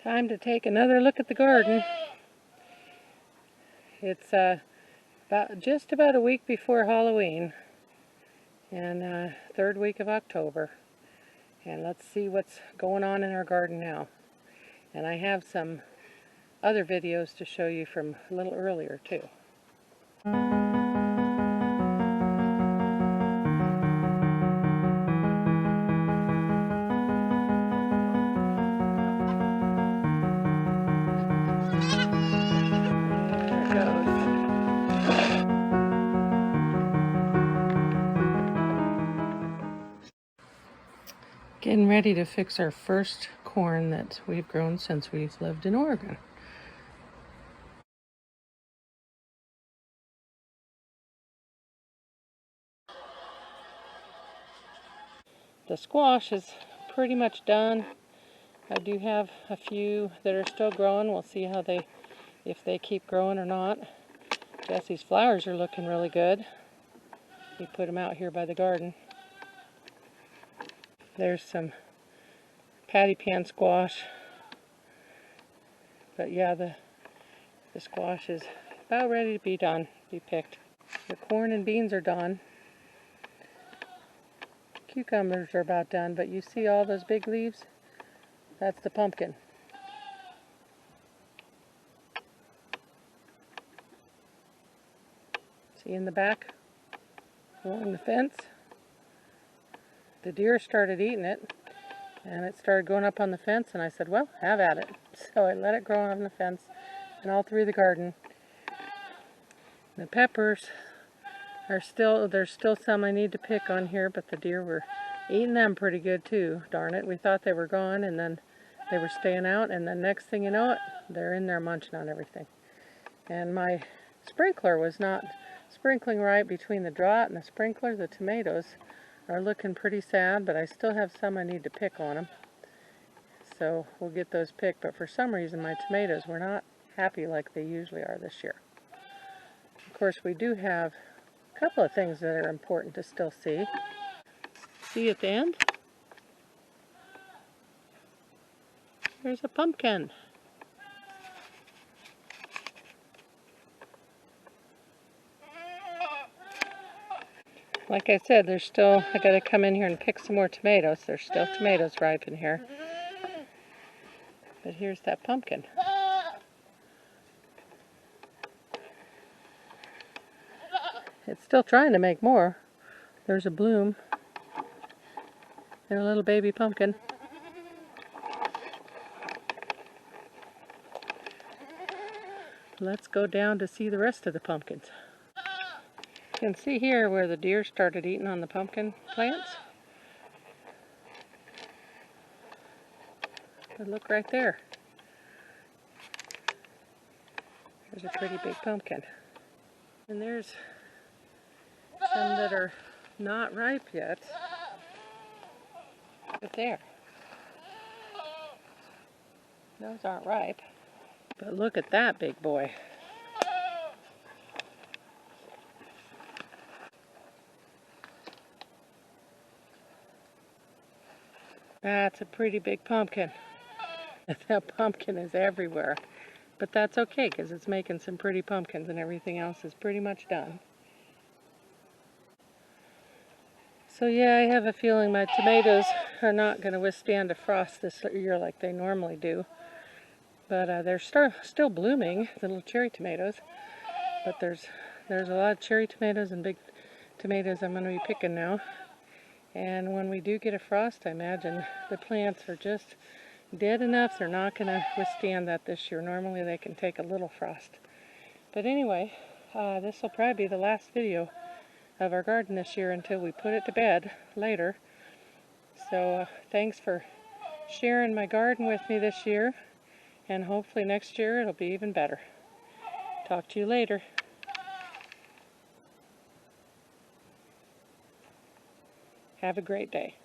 Time to take another look at the garden. It's just about a week before Halloween, and third week of October. And let's see what's going on in our garden now. And I have some other videos to show you from a little earlier too. Getting ready to fix our first corn that we've grown since we've lived in Oregon. The squash is pretty much done. I do have a few that are still growing. We'll see how if they keep growing or not. Jesse's flowers are looking really good. We put them out here by the garden. There's some patty pan squash. But yeah, the squash is about ready to be done, be picked. The corn and beans are done. Cucumbers are about done, but you see all those big leaves? That's the pumpkin. See in the back, along the fence? The deer started eating it, and it started going up on the fence, and I said, well, have at it. So I let it grow on the fence and all through the garden. The peppers are there's still some I need to pick on here, but the deer were eating them pretty good too. Darn it, we thought they were gone, and then they were staying out, and the next thing you know it, they're in there munching on everything. And my sprinkler was not sprinkling right between the drought and the sprinkler. The tomatoes are looking pretty sad, but I still have some I need to pick on them. So we'll get those picked, but for some reason my tomatoes were not happy like they usually are this year. Of course, we do have a couple of things that are important to still see. See at the end? There's a pumpkin. Like I said, I gotta come in here and pick some more tomatoes. There's still tomatoes ripe in here. But here's that pumpkin. It's still trying to make more. There's a bloom and a little baby pumpkin. Let's go down to see the rest of the pumpkins. You can see here where the deer started eating on the pumpkin plants. But look right there. There's a pretty big pumpkin. And there's some that are not ripe yet. But there. Those aren't ripe. But look at that big boy. That's a pretty big pumpkin. That pumpkin is everywhere. But that's okay, because it's making some pretty pumpkins and everything else is pretty much done. So yeah, I have a feeling my tomatoes are not going to withstand a frost this year like they normally do. But they're still blooming, the little cherry tomatoes. But there's a lot of cherry tomatoes and big tomatoes I'm going to be picking now. And when we do get a frost, I imagine the plants are just dead enough. They're not going to withstand that this year. Normally they can take a little frost. But anyway, this will probably be the last video of our garden this year until we put it to bed later. So thanks for sharing my garden with me this year. And hopefully next year it'll be even better. Talk to you later. Have a great day.